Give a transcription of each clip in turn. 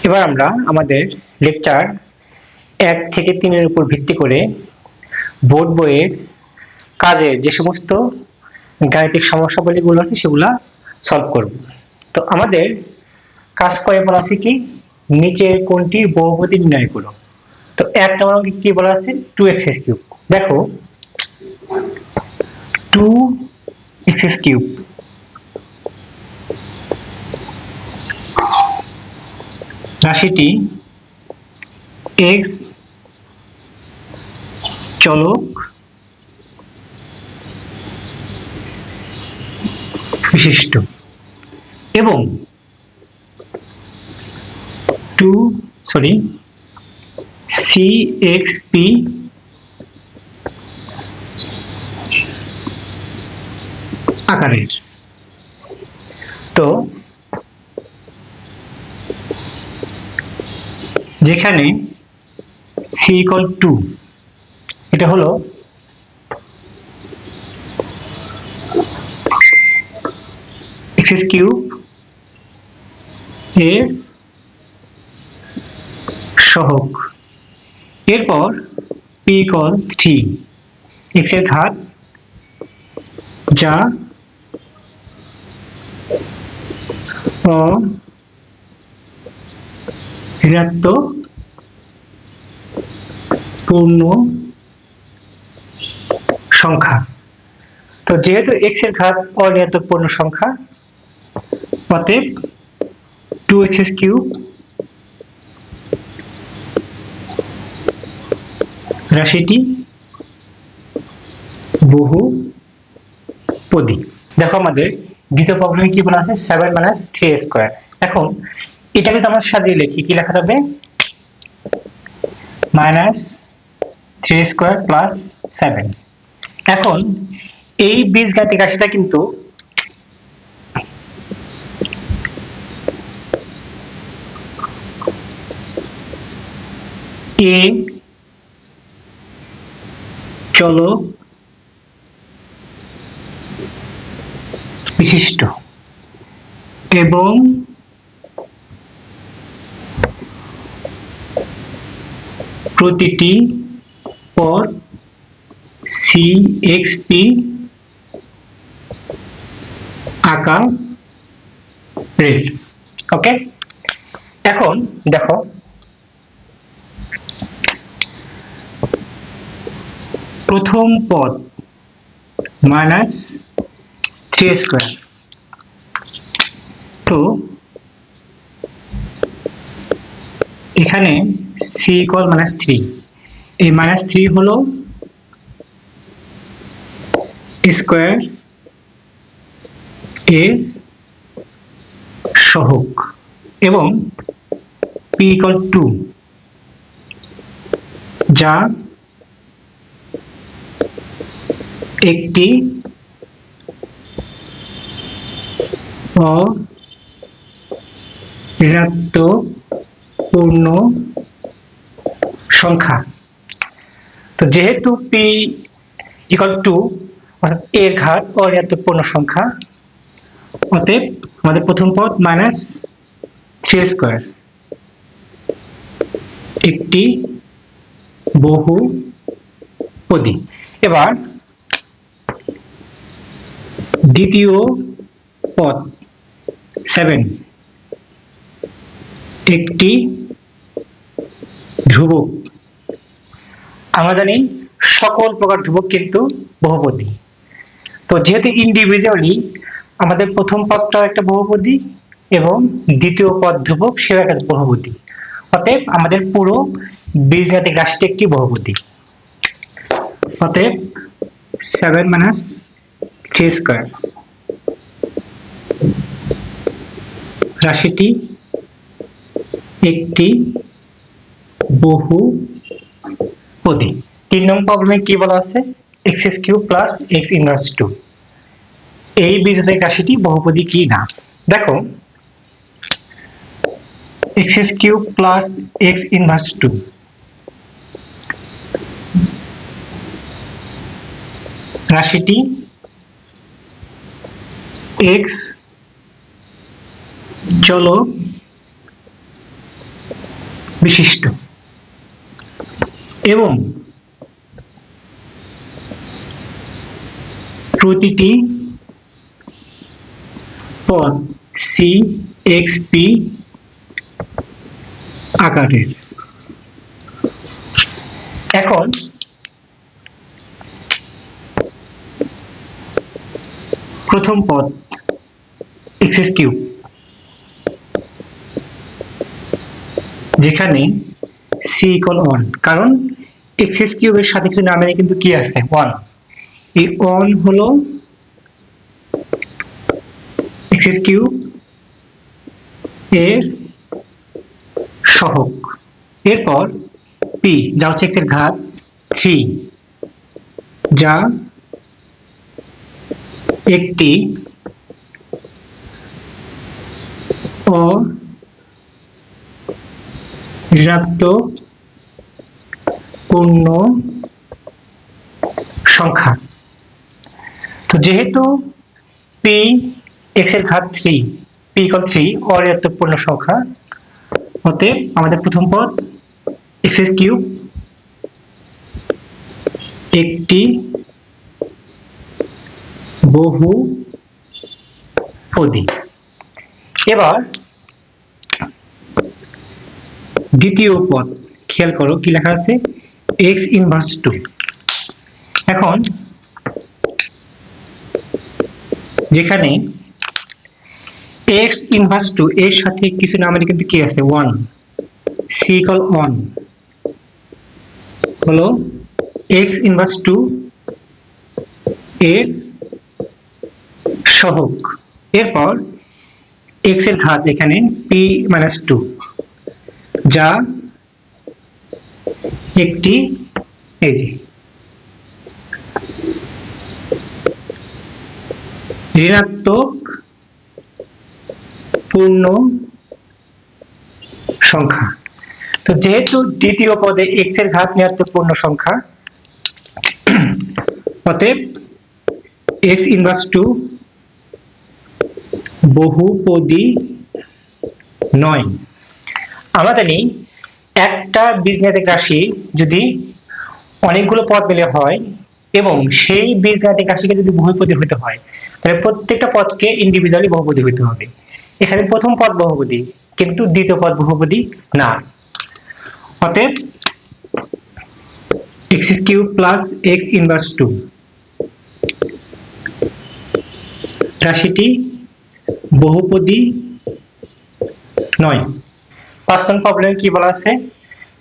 এবার আমরা আমাদের লেকচার 1 থেকে 3 এর উপর ভিত্তি করে বোর্ড বইয়ের কাজের যে সমস্ত গাণিতিক সমস্যাবলীগুলো আছে সেগুলা সলভ করব। তো আমাদের কাজ করে বলা আছে কি, নিচের কোনটি বহুপদী নির্ণয় করো। তো 1 নম্বর অঙ্কে কি বলা আছে, 2x³ দেখো 2x³ রাশিটি x চলক বিশিষ্ট এবং CXP আকারের। তো যেখানে c = 2, এটা হলো x³ এর সহগ। এরপর p = 3, x এর ঘাত যা ঋণাত্মক পূর্ণ সংখ্যা। তো যেহেতু x এর ঘাত অঋণাত্মক পূর্ণ সংখ্যা, অতএব 2x³ রাশিটি বহুপদী। দেখো আমাদের দ্বিতীয় প্রবলেমে কি বলা আছে, 7 - 3a²। এখন এটাকে তো আমরা সাজিয়ে লিখি, কি লেখা যাবে, -3a² + 7। এখন এই বীজগাণিতিক রাশিটা কিন্তু a চলক বিশিষ্ট এবং প্রতিটি পদ CXP আকারের। ওকে, এখন দেখো প্রথম পদ -3a²। তো এখানে c = -3, এই -3 হলো স্কয়ার এর সহগ এবং p = 2, যা একটি অঋণাত্মক পূর্ণ সংখ্যা। তো যেহেতু p = 2 অর্থাৎ এর ঘাত অঋণাত্মক পূর্ণ সংখ্যা, অতএব আমাদের প্রথম পদ -3a² একটি বহুপদী। এবার দ্বিতীয় পদ 7 একটি ধ্রুবক। আমরা জানি সকল প্রকার ধ্রুবক কিন্তু বহুপদী। তো যেহেতু ইন্ডিভিজুয়ালি আমাদের প্রথম পদটা একটা বহুপদী এবং দ্বিতীয় পদ ধ্রুবক, সেও একটা বহুপদী, অতএব আমাদের পুরো বীজগাণিতিক রাশিটি একটি বহুপদী। অতএব 7 - 3a² রাশিটি একটি বহুপদী। 3 নং প্রবলেমে কি বলা আছে, x³ + x ইনভার্স 2, এই বীজগাণিতিক রাশিটি বহুপদী কি না। দেখো x³ + x ইনভার্স 2 রাশিটি x চলক বিশিষ্ট এবং প্রতিটি পদ সি এক্স পি আকারের। এখন প্রথম পদ এক্স কিউব, যেখানে সি ইকুয়াল 1, কারণ এক্স কিউবের সাথে কিছু নামে কিন্তু কি আছে 1, এই 1 হলো এক্স কিউব এর সহগ। এরপর পি যা হচ্ছে এক্স এর ঘাত 3, যা একটি অঋণাত্মক পূর্ণ সংখ্যা। তো যেহেতু পি এক্স এর ঘাত 3, পি ইকুয়াল 3 অঋণাত্মক পূর্ণ সংখ্যা, অতএব আমাদের প্রথম পদ এক্স কিউব একটি বহুপদী। এবার দ্বিতীয় পদ খেয়াল করো কি লেখা আছে, x ইনভার্স 2। এখন যেখানে x ইনভার্স 2 এর সাথে কিছু নামের কিন্তু কি আছে 1, c ইকুয়াল 1 হলো x ইনভার্স 2 এর সহগ। এরপর x এর ঘাত এখানে p মাইনাস 2, যা একটি এই যে ঋণাত্মক পূর্ণ সংখ্যা। তো যেহেতু দ্বিতীয় পদে x এর ঘাত ঋণাত্মক পূর্ণ সংখ্যা, অতএব x ইনভার্স 2 বহুপদী নয়। আমরা জানি একটা বীজগাণিতিক রাশি যদি অনেকগুলো পদ মিলে হয় এবং সেই বীজগাণিতিক রাশিকে যদি বহুপদী হতে হয়, তাহলে প্রত্যেকটা পদকে ইন্ডিভিজুয়ালি বহুপদী হতে হবে। এখানে প্রথম পদ বহুপদী, কিন্তু দ্বিতীয় পদ বহুপদী না। অতএব x cube plus x inverse 2 রাশিটি বহুপদী নয়। 5 নং প্রবলেমে কি বলা আছে,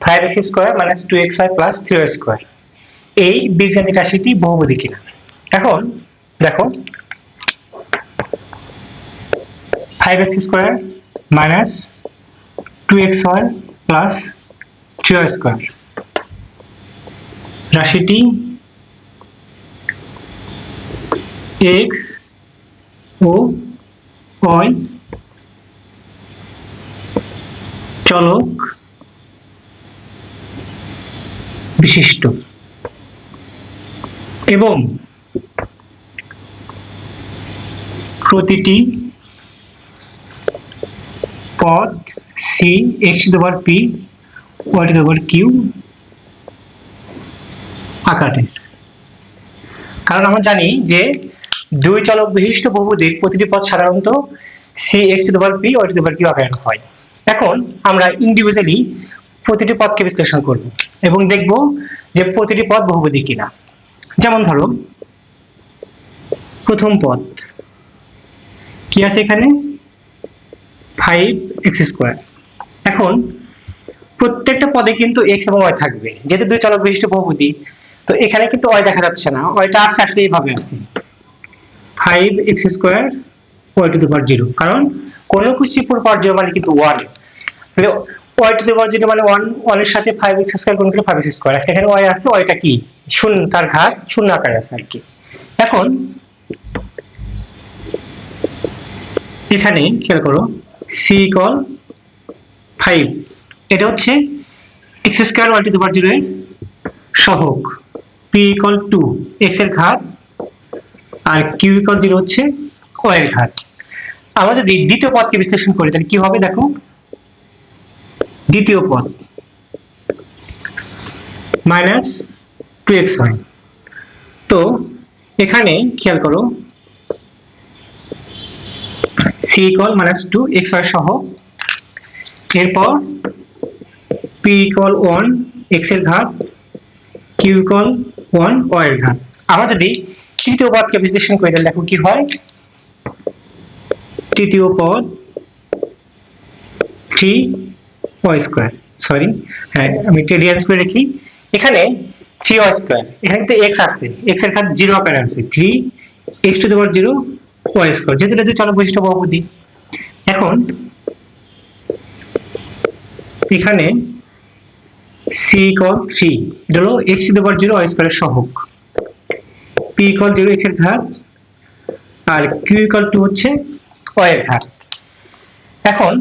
5x square minus 2xy plus 3y square, এই বীজগাণিতিক রাশিটি বহুপদী কিনা। এখন দেখো 5x square minus 2xy plus 3y square রাশিটি x ও y চলক বিশিষ্ট এবং প্রতিটি পদ c x to the power p y to the power q আকারের। কারণ আমরা জানি যে দুই চলক বিশিষ্ট বহুপদীর প্রতিটি পদ সাধারণত c x to the power p y to the power q আকারের হয়। এখন আমরা ইন্ডিভিজুয়ালি প্রতিটি পদকে বিশ্লেষণ করব এবং দেখব যে প্রতিটি পদ বহুপদী কিনা। যেমন ধরো প্রথম পদ কি আছে এখানে 5x স্কয়ার। এখন প্রত্যেকটা পদে কিন্তু x এবং y থাকবে, যেহেতু দুই চলক বিশিষ্ট বহুপদী, তো এখানে কিন্তু y দেখা যাচ্ছে না, yটা আছে আসলে এইভাবে আছে 5x square y to the power 0, কারণ কোনো কিছু পুরো পাওয়ার 0 মানে কিন্তু 1, তাহলে y টু দি পাওয়ার 0 মানে 1 এর সাথে 5x স্কয়ার গুণ করলে 5x স্কয়ার। এখানে y আছে, yটা কি শূন্য, তার ঘাত শূন্য আকারে আছে আর কি। এখন এখানে খেয়াল করো c ইকুয়াল 5, এটা হচ্ছে x square y to the power 0 এর সহগ, p ইকুয়াল 2 x এর ঘাত আর q ইকুয়াল 0 হচ্ছে y এর ঘাত। আমরা যদি দ্বিতীয় পদকে বিশ্লেষণ করি তাহলে কি হবে দেখো, দ্বিতীয় পদ মাইনাস 2xy। তো এখানে খেয়াল করো c ইকুয়াল মাইনাস 2xy সহ, এরপর p ইকুয়াল 1 x এর ঘাত, q ইকুয়াল 1 y এর ঘাত। আমরা যদি তৃতীয় পদকে বিশ্লেষণ করে দেখো কি হয়। তৃতীয় পদ 3y স্কয়ার, সরি হ্যাঁ আমি রেডিয়ান্স করে রাখি। এখানে 3y স্কয়ার, এখানে তো x আছে, x এর ঘাত 0 আকারে আছে, 3x two the power 0 y square, যেহেতু এটা চলক বিশিষ্ট বহুপদী। এখন এখানে c ইকুয়াল 3, এটা হলো x to the power 0 y স্কয়ারের সহগ, p ইকুয়াল 0 x এর ঘাত, আর q ইকুয়াল 2 হচ্ছে y এর ঘাত। এখন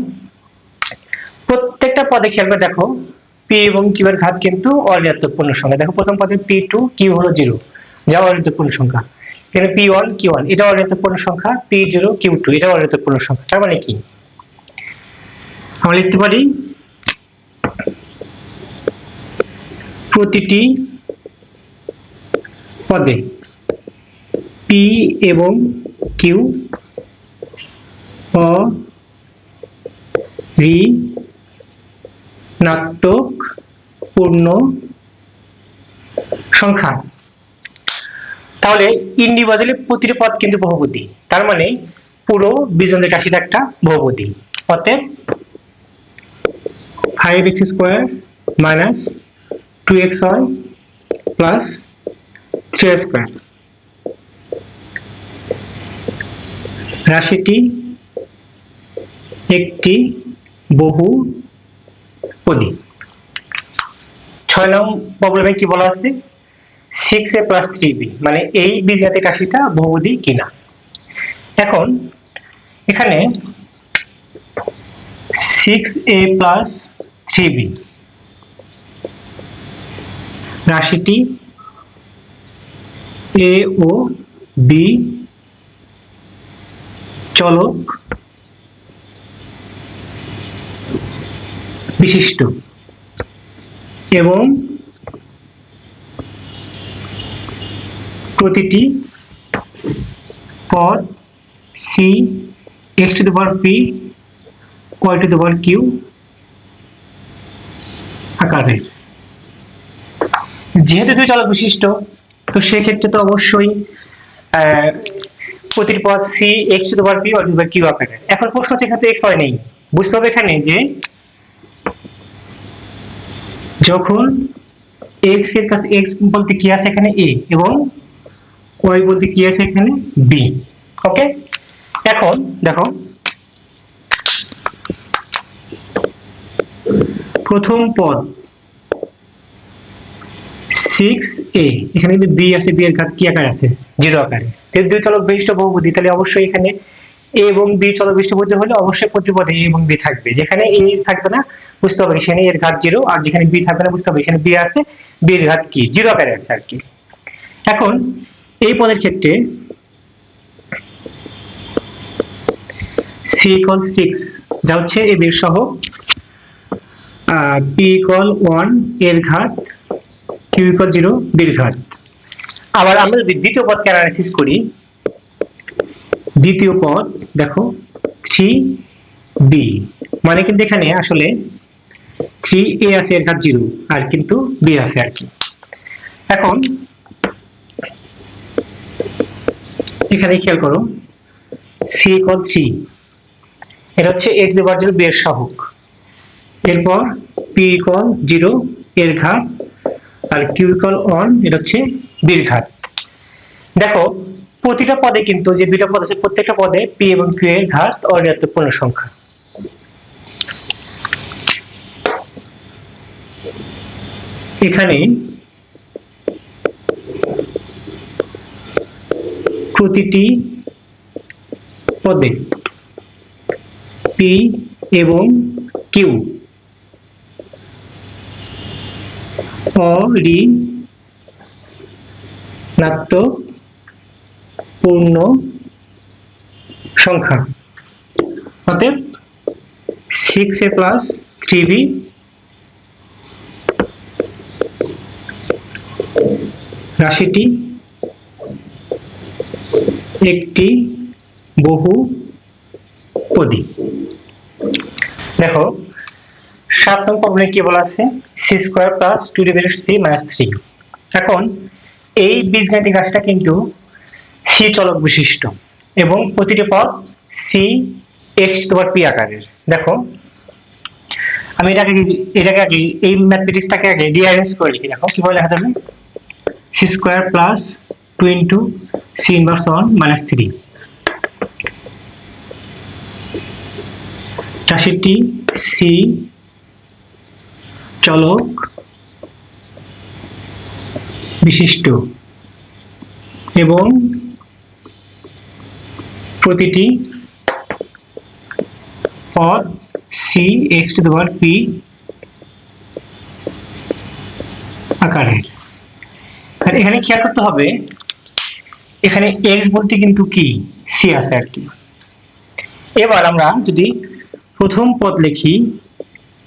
প্রত্যেকটা পদে খেয়াল করে দেখো p এবং q এর ঘাত কিন্তু অঋণাত্মক পূর্ণ সংখ্যা। দেখো প্রথম পদে p2 q হলো 0, যা অঋণাত্মক পূর্ণ সংখ্যা। এখানে p1 q1 এটা অঋণাত্মক পূর্ণ সংখ্যা, p0 q2 এটা অঋণাত্মক পূর্ণ সংখ্যা। তার মানে কি আমরা লিখতে পারি প্রতিটি পদে p এবং q অঋণাত্মক পূর্ণ সংখ্যা। তাহলে ইন্ডিভিজুয়ালি প্রতিটি পদ কিন্তু বহুপদী, তার মানে পুরো বীজগণিত রাশিটা একটা বহুপদী। অতএব 5x square minus 2xy plus 3y square রাশিটি একটি বহুপদী। 6 নং প্রবলেমে কি বলা আছে, 6a প্লাস 3b, মানে এই বীজগণিত রাশিটা বহুপদী কিনা। এখন এখানে 6a প্লাস 3b রাশিটি a ও b চলক বিশিষ্ট এবং প্রতিটি পদ c x to the power p y to the power q আকারে। যেহেতু দুই চলক বিশিষ্ট, তো সেক্ষেত্রে তো অবশ্যই প্রতিটি পদ c x to the power p y to the power q আকারে। এখন প্রশ্ন হচ্ছে এখানে x y নেই, বুঝতে হবে এখানে যে যখন x এর কাছে x বলতে কি আছে এখানে a এবং y বলতে কি আছে এখানে b। ওকে, এখন দেখো প্রথম পদ 6a, এখানে কিন্তু b আছে, b এর ঘাত কি আকারে আছে 0 আকারে। যেহেতু দুই চলক বিশিষ্ট বহুপদী, তাহলে অবশ্যই এখানে a এবং b চলক বিশিষ্ট বহুপদী হলে অবশ্যই প্রতি পদে a এবং b থাকবে। যেখানে a থাকবে না বুঝতে হবে সেখানে এর ঘাত 0, আর যেখানে b থাকবে না বুঝতে হবে এখানে b আছে, b এর ঘাত কি 0 আকারে আছে আর কি। এখন এই পদের ক্ষেত্রে c ইকুয়াল 6 যা হচ্ছে a b এর সহগ, p ইকুয়াল 1 এর ঘাত, q ইকুয়াল 0 b এর ঘাত। আবার আমরা যদি দ্বিতীয় পদকে অ্যানালাইসিস করি, দ্বিতীয় পদ দেখো 3b, মানে কিন্তু এখানে আসলে 3a আছে এর ঘাত 0 আর কিন্তু b আছে আর কি। এখন এখানে খেয়াল করো c ইকুয়াল 3, এটা হচ্ছে a two the power 0 b এর সহগ, এরপর p ইকুয়াল 0 এর ঘাত, আর q ইকুয়াল 1 এটা হচ্ছে b এর ঘাত। দেখো প্রতিটা পদে কিন্তু যে দুইটা পদ আছে প্রত্যেকটা পদে p এবং q এর ঘাত অঋণাত্মক পূর্ণ সংখ্যা। এখানে প্রতিটি পদে p এবং q অঋণাত্মক পূর্ণ সংখ্যা। অতএব 6a প্লাস 3b রাশিটি একটি বহুপদী। দেখো 7 নং প্রবলেমে কি বলা আছে, c square plus 2 divided c minus 3। এখন এই বীজগাণিতিক রাশিটা কিন্তু সি চলক বিশিষ্ট এবং প্রতিটি পদ সি এক্স টু পাওয়ার পি আকারের। দেখো আমি এটাকে আগে এই ম্যাথমেটিক্সটাকে আগে রিঅ্যারেঞ্জ করে লিখি। দেখো কিভাবে লেখা যাবে, c square plus 2 into c inverse 1 minus 3। রাশিটি সি চলক বিশিষ্ট এবং প্রতিটি পদ c x to the power p আকারের। আর এখানে খেয়াল করতে হবে, এখানে এক্স বলতে কিন্তু কি সি আছে আর কি। এবার আমরা যদি প্রথম পদ লিখি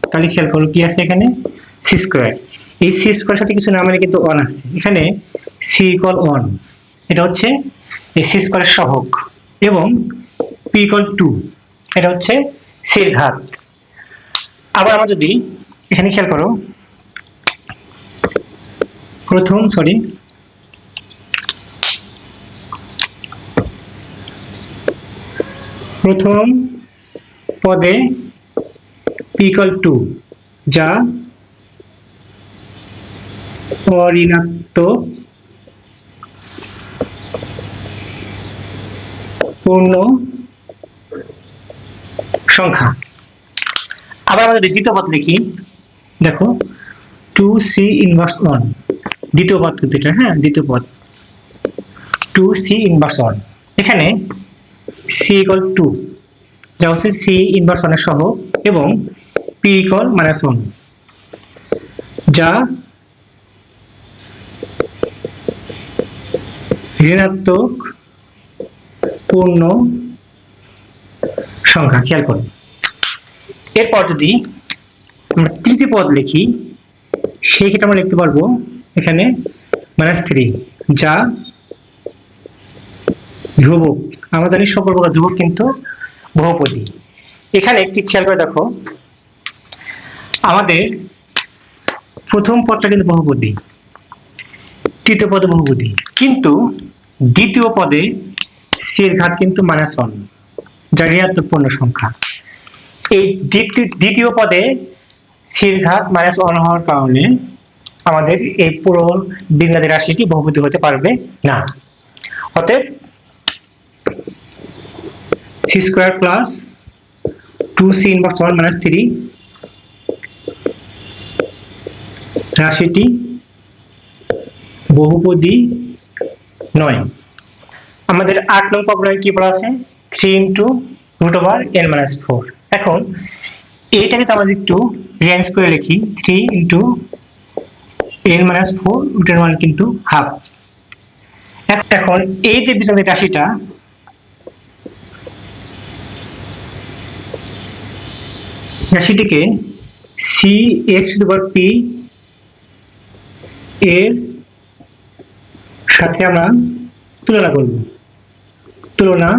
তাহলে খেয়াল করো কি আছে এখানে, সি স্কয়ার। এই সি স্কয়ার সাথে কিছু না মানে কিন্তু 1 আছে, এখানে সি ইকুয়াল 1, এটা হচ্ছে এই সি স্কয়ারের সহগ, এবং পি ইকুয়াল 2, এটা হচ্ছে সি এর ঘাত। আবার আমরা যদি এখানে খেয়াল করো প্রথম পদে পি ইকুয়াল 2 যা অঋণাত্মক পূর্ণ সংখ্যা। আবার আমরা যদি দ্বিতীয় পদ লিখি, দেখো 2c ইনভার্স 1, দ্বিতীয় পদ কিন্তু এটা, হ্যাঁ দ্বিতীয় পদ 2c ইনভার্স 1, এখানে c ইকুয়াল 2 যা হচ্ছে c ইনভার্স 1 এর সহগ, এবং p ইকুয়াল -1 যা ঋণাত্মক পূর্ণ সংখ্যা। খেয়াল করো এরপর যদি আমরা তৃতীয় পদ লিখি সেই ক্ষেত্রে আমরা লিখতে পারবো এখানে -3 যা ধ্রুবক। আমরা জানি সকল প্রকার ধ্রুবক কিন্তু বহুপদী। এখানে একটি খেয়াল করে দেখো, আমাদের প্রথম পদটা কিন্তু বহুপদী, তৃতীয় পদে বহুপদী, কিন্তু দ্বিতীয় পদে সি এর ঘাত কিন্তু -1 যা ঋণাত্মক পূর্ণ সংখ্যা। এই দ্বিতীয় পদে সি এর ঘাত -1 হওয়ার কারণে আমাদের এই পুরো বীজগাণিতিক রাশিটি বহুপদী হতে পারবে না। অতএব c square plus 2c inverse 1 minus 3 রাশিটি বহুপদী নয়। আমাদের 8 নং প্রবলেমে কি পড়া আছে, 3 ইনটু √n-4। এখন এইটাকে তো আমরা একটু রিঅ্যারেঞ্জ করে লিখি, 3 ইনটু n-4 রুটের মান কিন্তু হাফ। এখন এই যে বীজগাণিতিক রাশিটা, রাশিটিকে C x to the power P এর সাথে আমরা তুলনা করব, তুলনা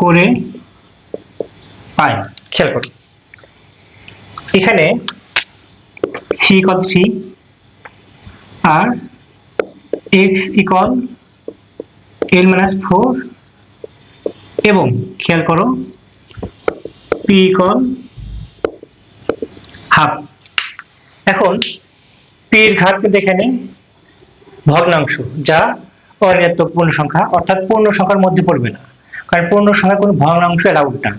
করে পাই। খেয়াল করো এখানে সি ইকুয়াল 3 আর এক্স ইকুয়াল n-4, এবং খেয়াল করো পি ইকুয়াল হাফ। এখন পি এর ঘাত কিন্তু এখানে ভগ্নাংশ যা অঋণাত্মক পূর্ণ সংখ্যা, অর্থাৎ পূর্ণ সংখ্যার মধ্যে পড়বে না, কারণ পূর্ণ সংখ্যার কোনো ভগ্নাংশ অ্যালাউড না।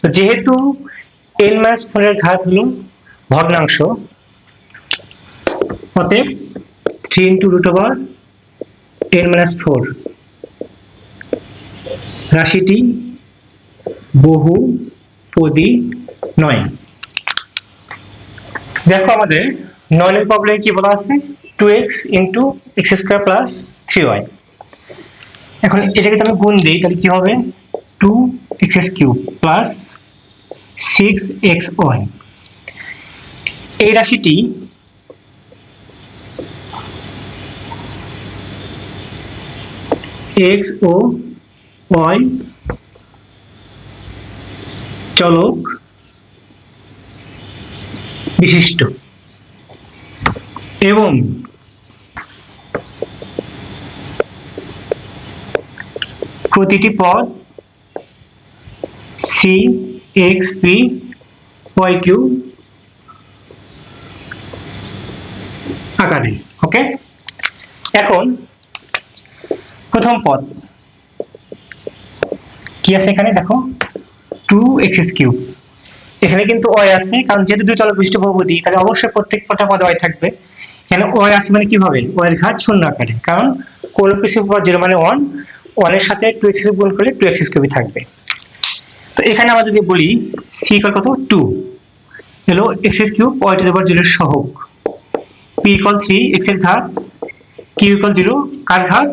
তো যেহেতু n-4 এর ঘাত হলো ভগ্নাংশ, অতএব 3 ইনটু √n-4 রাশিটি বহুপদী নয়। দেখো আমাদের 9 নং প্রবলেমে কি বলা আছে, 2x into x² plus 3y। এখন এটাকে যদি আমি গুণ দিই তাহলে কি হবে, 2x³ প্লাস 6xy। এই রাশিটি এক্স ও ওয়াই চলক বিশিষ্ট এবং প্রতিটি পদ c x p y q আকারে। ওকে, এখন প্রথম পদ কি আছে এখানে দেখো 2x³ এখানে কিন্তু y আছে, কারণ যেহেতু দুই চলক বিশিষ্ট বহুপদী তাহলে অবশ্যই প্রত্যেকটা পদে y থাকবে। এখানে y আছে মানে কি হবে, y এর ঘাত শূন্য আকারে, কারণ কোন কিছুর উপর 0 মানে 1, 1 এর সাথে 2x³ গুণ করলে 2x³ থাকবে। তো এখানে আমরা যদি বলি c কত 2 হলো x³ y to the power 0 এর সহগ, p 3 x এর ঘাত, q 0 কার ঘাত,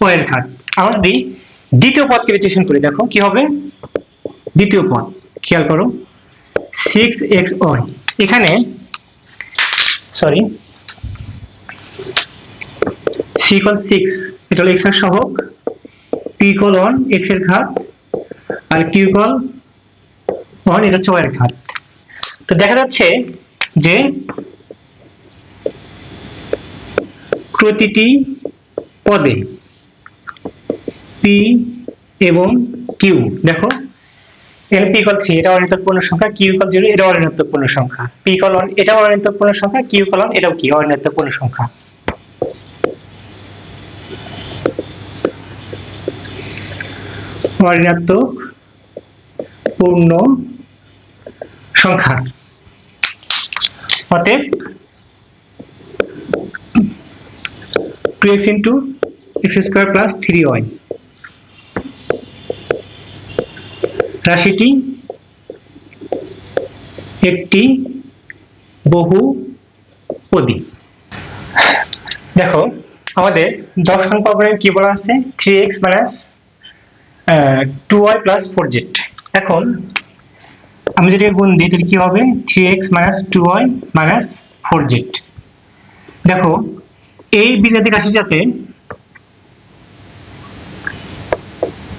y এর ঘাত। আমরা যদি দ্বিতীয় পদকে বিশ্লেষণ করি দেখো কি হবে, দ্বিতীয় পদ খেয়াল করো 6xy, এখানে সরি c 6 এটা হলো x এর সহগ, p 1 x এর ঘাত আর q 1 এটা হচ্ছে y এর ঘাত। তো দেখা যাচ্ছে যে প্রতিটি পদে p এবং q দেখো এখানে p 3 এটা অঋণাত্মক পূর্ণ সংখ্যা, q 0 এটা অঋণাত্মক পূর্ণ সংখ্যা, p 1 এটা অঋণাত্মক পূর্ণ সংখ্যা, q 1 এটাও কি অঋণাত্মক পূর্ণ সংখ্যা। অঋণাত্মক পূর্ণ সংখ্যা, অতএব 2x into x square plus 3y রাশিটি একটি বহুপদী। দেখো আমাদের 10 নং প্রবলেমে কি বলা আছে 3x minus 2y plus 4z। এখন আমি যদি গুণ দিই তাহলে কি হবে 3x minus 2y minus 4z। দেখো এই বীজগাণিতিক রাশিটাতে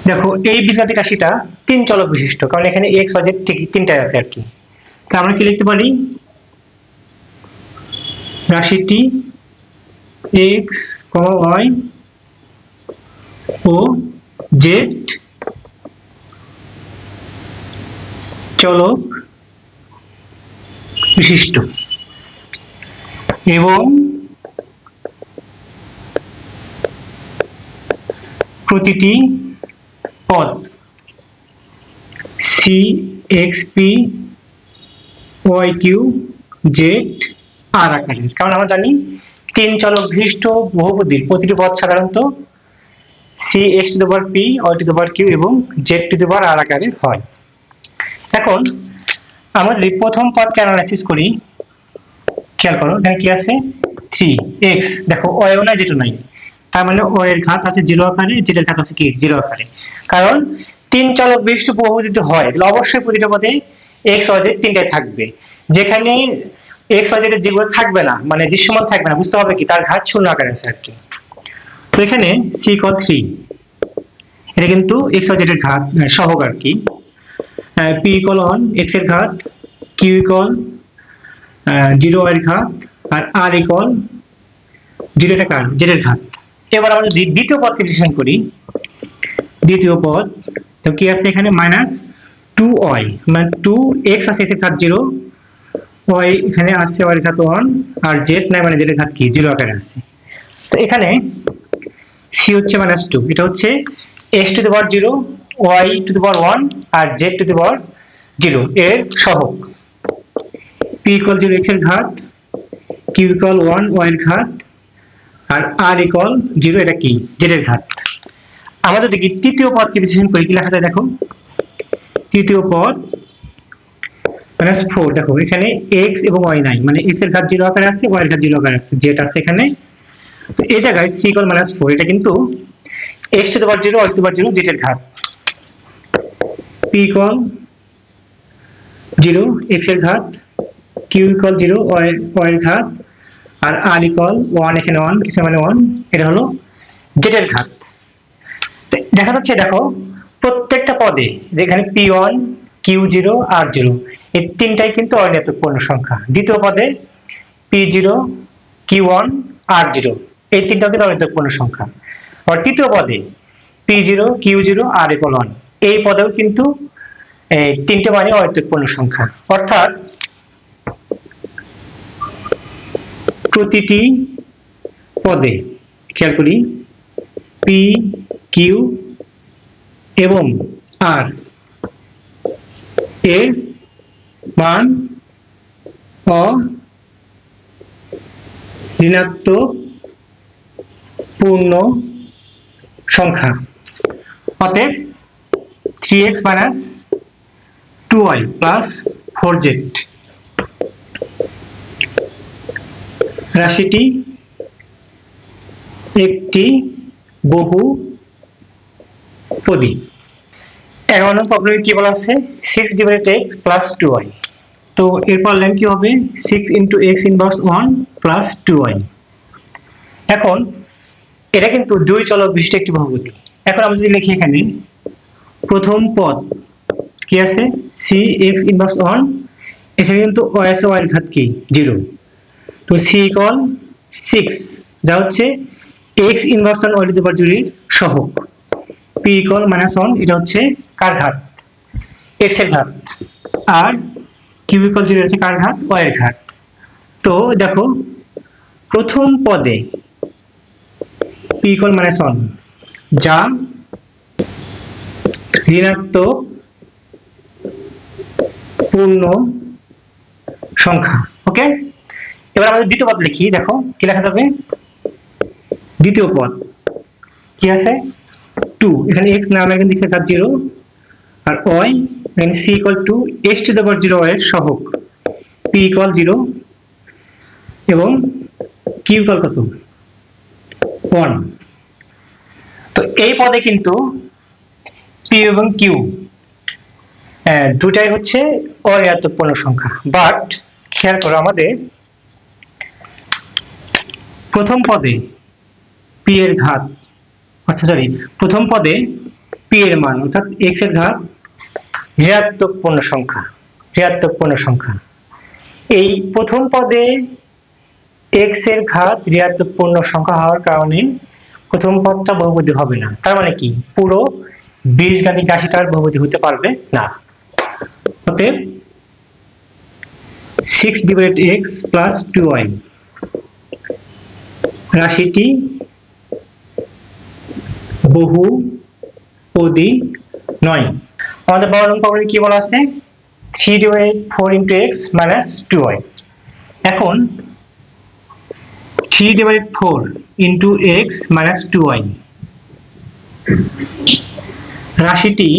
দেখো এই বীজগাণিতিক রাশিটা তিন চলক বিশিষ্ট, কারণ এখানে x y z ঠিক তিনটাই আছে আর কি। তো আমরা কি লিখতে পারি, রাশিটি x, y ও z চলক বিশিষ্ট এবং প্রতিটি পদ c x p y q z r আকারের। কারণ আমরা জানি তিন চলক বিশিষ্ট বহুপদীর প্রতিটি পদ সাধারণত c x to the power p y to the power q এবং z to the power r আকারের হয়। এখন আমরা যদি প্রথম পদকে অ্যানালাইসিস করি, খেয়াল করো এখানে কি আছে 3x, দেখো y ও নাই z ও নাই, তার মানে y এর ঘাত আছে 0 আকারে, z এর ঘাত আছে কি 0 আকারে। কারণ তিন চলক বিশিষ্ট বহুপদী যদি হয় তাহলে অবশ্যই প্রতিটা পদে x y z তিনটাই থাকবে। যেখানে x y z এর যেগুলো থাকবে না মানে দৃশ্যমান থাকবে না, বুঝতে হবে কি তার ঘাত শূন্য আকারে আছে আর কি। তো এখানে c = 3 এটা কিন্তু x y z এর ঘাত সহগ আর কি, p = x এর ঘাত, q = 0 y এর ঘাত আর r = 0 টা কার z এর ঘাত। এবার আমরা যদি দ্বিতীয় পদকে বিশ্লেষণ করি, দ্বিতীয় পদ তো কি আছে এখানে -2y, মানে 2x আছে x এর ঘাত 0, y এখানে আছে y এর ঘাত 1 আর z নাই মানে z এর ঘাত কি 0 আকারে আছে। তো এখানে c হচ্ছে -2, এটা হচ্ছে x to the power 0, y to the power 1 আর z টু দি পাওয়ার 0 এর সহগ, p = 0 x এর ঘাত, q = 1 y এর ঘাত আর r = 0 এটা কি z এর ঘাত। আমরা যদি তৃতীয় পদকে বিশ্লেষণ করি কি লেখা যায় দেখো, তৃতীয় পদ -4, দেখো এখানে x এবং y নাই মানে x এর ঘাত 0 আকারে আছে, y এর ঘাত 0 আকারে আছে, z আছে এখানে। তো এই জায়গায় c = -4 এটা কিন্তু x to the power 0 y to the power 0 z এর ঘাত, p = 0 x এর ঘাত, q = 0 y এর ঘাত আর r = 1, এখানে 1 কিছু মানে 1, এটা হলো z এর ঘাত। দেখা যাচ্ছে, দেখো প্রত্যেকটা পদে যেখানে P1, Q0, R0 এই তিনটাই কিন্তু অঋণাত্মক পূর্ণ সংখ্যা। দ্বিতীয় পদে P0, Q1, R0 এই তিনটাও কিন্তু অঋণাত্মক পূর্ণ সংখ্যা। আর তৃতীয় পদে P0, Q0, R=1 এই পদেও কিন্তু তিনটে মানে অঋণাত্মক পূর্ণ সংখ্যা। অর্থাৎ প্রতিটি পদে খেয়াল করি P, Q এবং R এর মান অঋণাত্মক পূর্ণ সংখ্যা। অতএব 3x - 2y + 4z রাশিটি একটি বহুপদী। 11 নম্বর প্রবলেমে কি বলা আছে 6/x + 2y। তো এরপর লাইন কি হবে 6 × x ইনভার্স 1 + 2y। এখন এটা কিন্তু দুই চলক বিশিষ্ট একটি বহুপদী। এখন আমরা যদি লিখি এখানে প্রথম পদ কি আছে cx ইনভার্স 1, এখানে কিন্তু y আছে, y এর ঘাত কি 0। তো c = 6 যা হচ্ছে x inverse 1 y to the power 0 এর সহগ। p = -1 এটা হচ্ছে কার ঘাত x এর ঘাত, আর q = 0 হচ্ছে কার ঘাত y এর ঘাত। তো দেখো প্রথম পদে p = -1 যা ঋণাত্মক পূর্ণ সংখ্যা। ওকে, এবার আমাদের দ্বিতীয় পদ লিখি। দেখো কি লেখা যাবে, দ্বিতীয় পদ কি আছে 2, এখানে x না এখানে x এর ঘাত 0 আর y এখানে c = x to the power 0 এর সহগ p = 0 এবং q = কত 1। তো এই পদে কিন্তু p এবং q দুটাই হচ্ছে অঋণাত্মক পূর্ণ সংখ্যা। বাট খেয়াল করো আমাদের প্রথম পদে p এর ঘাত, প্রথম পদে p এর মান অর্থাৎ x এর ঘাত ঋণাত্মক পূর্ণ সংখ্যা, ঋণাত্মক পূর্ণ সংখ্যা। এই প্রথম পদে x এর ঘাত ঋণাত্মক পূর্ণ সংখ্যা হওয়ার কারণে প্রথম পদটা বহুপদী হবে না। তার মানে কি পুরো বীজগাণিতিক রাশিটার বহুপদী হতে পারবে না। অতএব 6/x + 2y রাশিটি বহুপদী নয়। আমাদের 12 নম্বর প্রবলেমে কি বলা আছে 3/4 × x - 2y। এখন 3/4 × x - 2y রাশিটি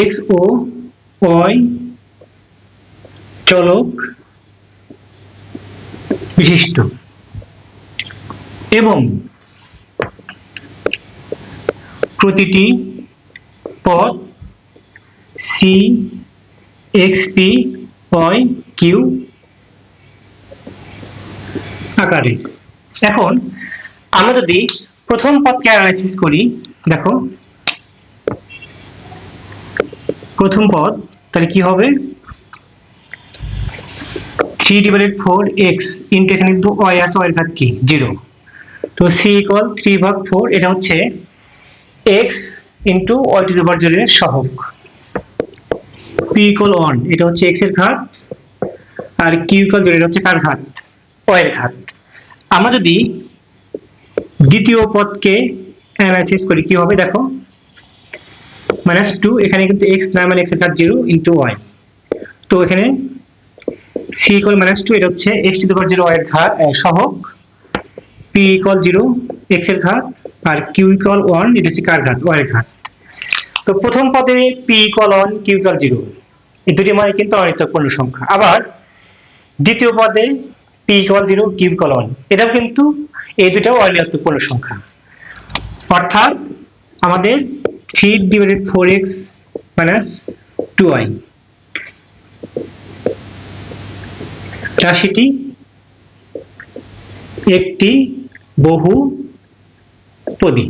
x ও y চলক বিশিষ্ট এবং প্রতিটি পদ c, x, p, y, q আকারে। এখন আমরা যদি প্রথম পদকে অ্যানালাইসিস করি, দেখো প্রথম পদ তাহলে কি হবে 3/4x ইনটু এখানে কিন্তু y আছে, y এর ঘাত কি 0। তো c = 3/4 এটা হচ্ছে x into y to the power 0 এর সহগ। p = 1 এটা হচ্ছে x এর ঘাত আর q = 0 এটা হচ্ছে কার ঘাত y এর ঘাত। আমরা যদি দ্বিতীয় পদকে অ্যানালাইসিস করি কি হবে দেখো -2 এখানে কিন্তু x না মানে x এর ঘাত 0 ইনটু y। তো এখানে c = -2 এটা হচ্ছে x to the power 0 y এর ঘাত সহগ, p = 0 x এর ঘাত আর q = 1 এটা হচ্ছে কার ঘাত y এর ঘাত। তো প্রথম পদে p = 1 q = 0 এই দুটি মানে কিন্তু অঋণাত্মক পূর্ণ সংখ্যা। আবার দ্বিতীয় পদে p = 0 q = 1 এটাও কিন্তু এই দুটাও অঋণাত্মক পূর্ণ সংখ্যা। অর্থাৎ আমাদের 3/4x - 2y রাশিটি একটি বহুপদী।